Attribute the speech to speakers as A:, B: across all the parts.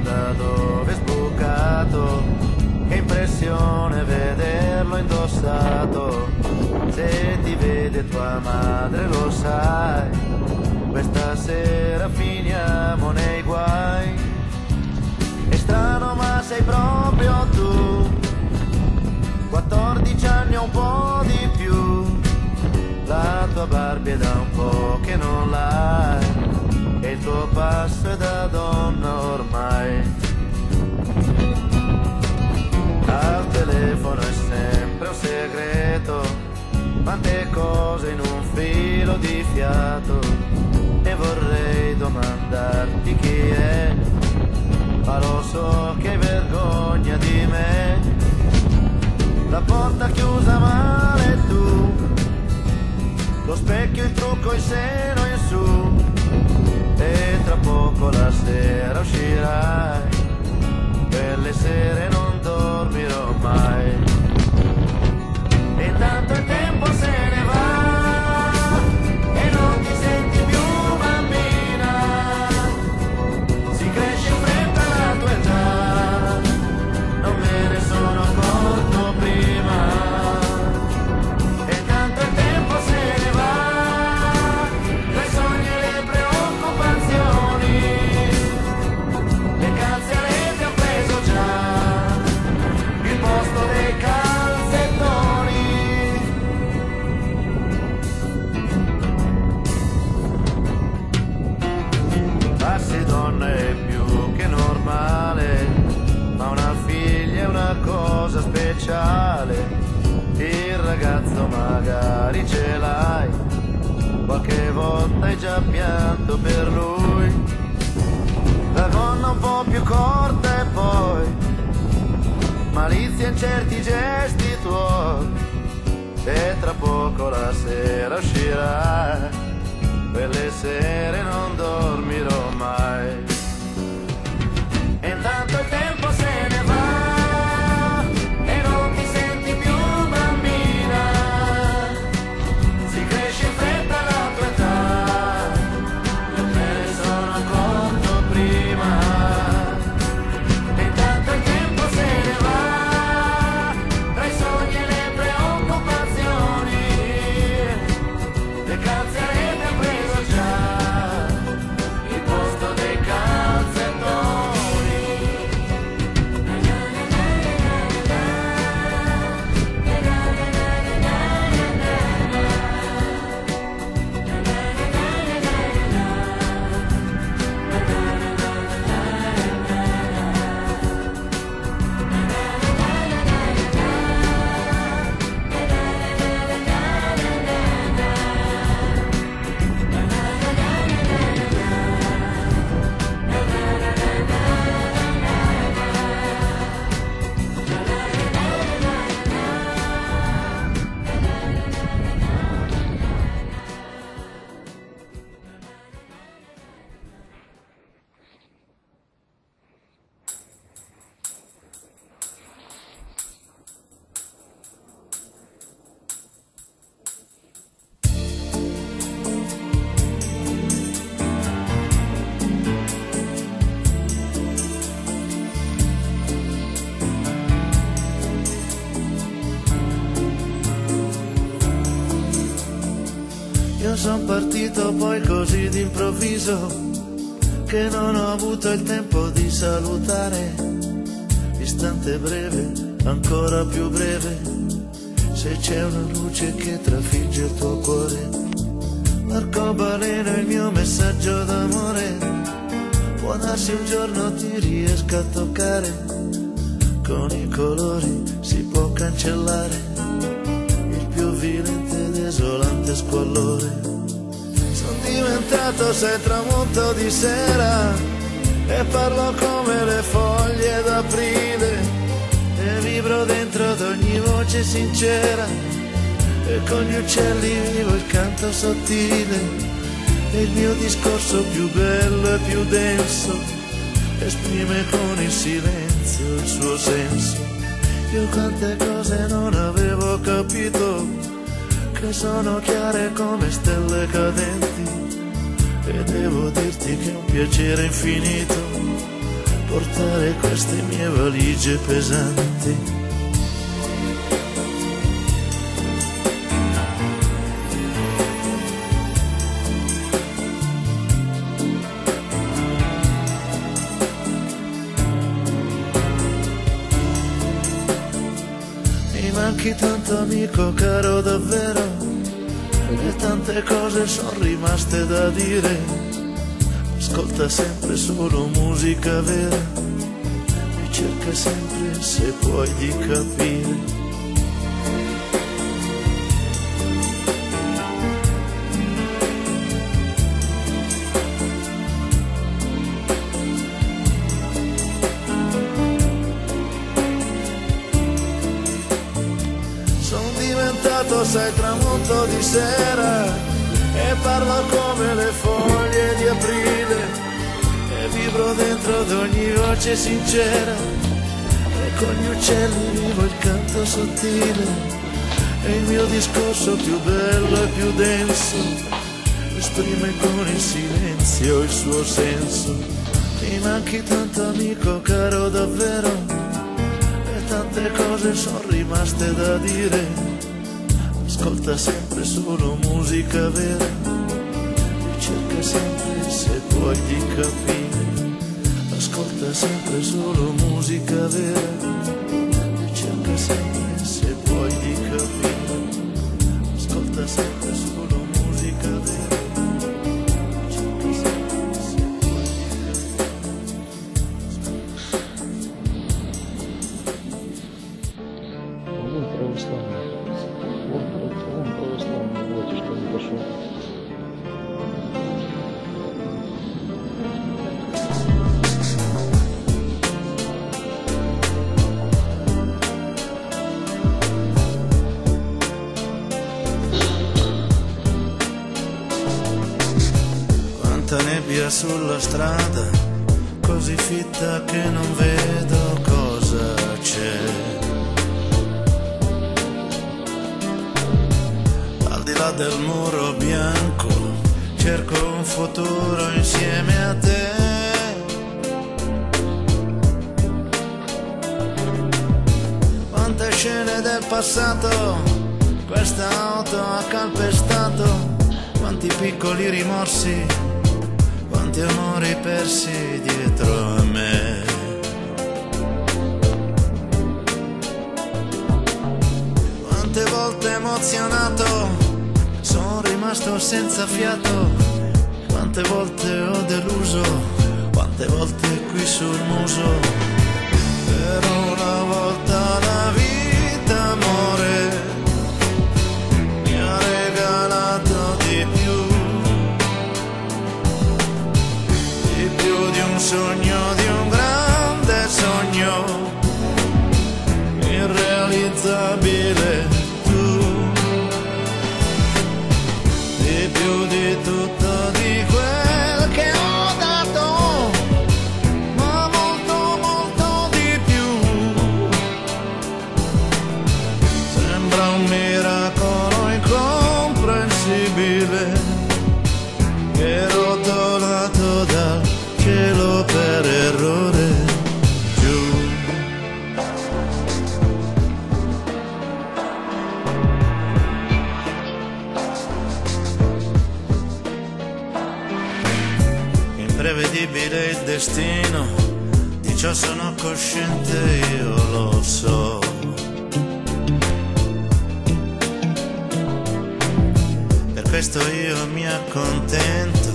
A: da dove è sbucato, che impressione vederlo indossato. Se ti vede tua madre lo sai, questa sera finiamo nei guai. È strano ma sei proprio tu, 14 anni o un po' di più. La tua Barbie è da un po' che non l'hai, e il tuo passo è da donna ormai. Al telefono è sempre un segreto, quante cose in un filo di fiato. E vorrei domandarti chi è, ma lo so che hai vergogna di me. La porta chiusa male tu, lo specchio, il trucco, il seno in su, e tra poco la sera uscirai, quelle sere non dormirò mai. E intanto il tempo se ne va e non ti senti più bambina, si cresce in fretta la tua età, non me ne sono accorto prima. E intanto il tempo se ne va tra i sogni e le preoccupazioni, le calze a rete ho preso già il posto dei calzettoni. Farsi donna è più che normale, ma una figlia è una cosa speciale. Il ragazzo magari ce l'hai, qualche volta hai già pianto per lui. La gonna un po' più corta e poi malizia in certi gesti tuoi, e tra poco la sera uscirà, quelle sere non dormirò mai. E intanto il tempo se ne va e non ti senti più bambina, si cresce in fretta la tua età, io me ne sono accorto prima. E intanto il tempo se ne va tra i sogni e le preoccupazioni, le calze a rete ho preso già il posto dei calzettoni. Io son partito poi così d'improvviso che non ho avuto il tempo di salutare. Istante breve, ancora più breve, se c'è una luce che trafigge il tuo cuore. L'arcobaleno è il mio messaggio d'amore, può darsi un giorno ti riesca a toccare, con i colori si può cancellare il più violento ed esolante squallore. Sono diventato sei tramonto di sera e parlo come le foglie d'aprile, e vibro dentro ad ogni voce sincera, e con gli uccelli vivo il canto sottile, e il mio discorso più bello e più denso esprime con il silenzio il suo senso. Io quante cose non avevo capito, che sono chiare come stelle cadenti, e devo dirti che è un piacere infinito portare queste mie valigie pesanti. Mi manchi tanto amico caro davvero, e tante cose sono rimaste da dire. Ascolta sempre solo musica vera e cerca sempre, se puoi, di capire. Sono diventato, sai, tramonto di sera e parlo come le foglie di aprile e vibro dentro ad ogni voce sincera e con gli uccelli vivo il canto sottile e il mio discorso più bello e più denso esprime con il silenzio il suo senso. Mi manchi tanto amico caro davvero, tante cose sono rimaste da dire. Ascolta sempre solo musica vera e cerca sempre, se puoi, di capire. Ascolta sempre solo musica vera e cerca sempre, se puoi, di capire. Ascolta sempre solo musica vera.
B: Он православный, батюшка не пошел.
A: Quanta nebbia sulla strada, così fitta che non vedo cosa c'è. Al di là del muro bianco cerco un futuro insieme a te. Quante scene del passato questa auto ha calpestato, quanti piccoli rimorsi, quanti amori persi dietro a me. Quante volte emozionato sono rimasto senza fiato, quante volte ho deluso, quante volte qui sul muso. Per una volta la vita, amore, mi ha regalato di più di un sogno, di un grande sogno, irrealizzabile. Più di tutto di quel che ho dato, ma molto molto di più. Sembra un miracolo incomprensibile che rotolato dal cielo per errore giù. Imprevedibile il destino, di ciò sono cosciente, io lo so. Per questo io mi accontento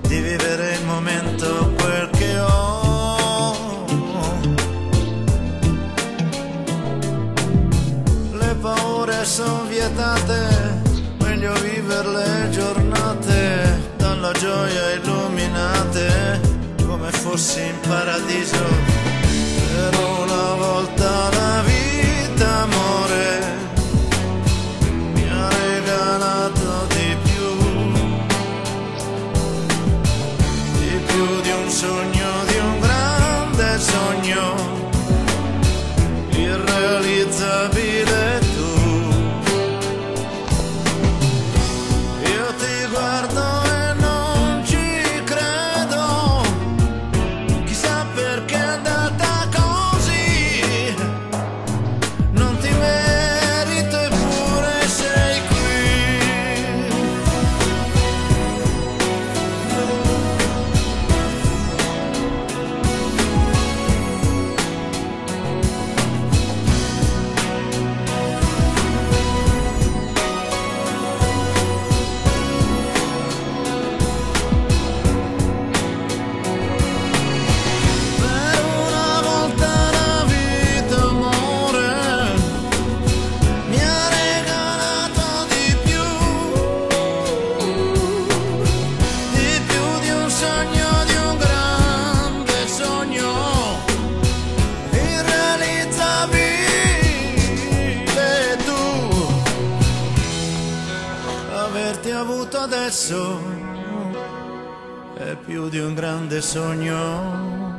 A: di vivere il momento, quel che ho. Le paure sono vietate, meglio vivere le giornate dalla gioia illuminate, come fossi in paradiso. Per una volta la vita, amore, mi ha regalato di più di un sogno, di un grande sogno, irrealizzabile. Io ti guardo e non ci credo, chissà perché adesso è più di un grande sogno.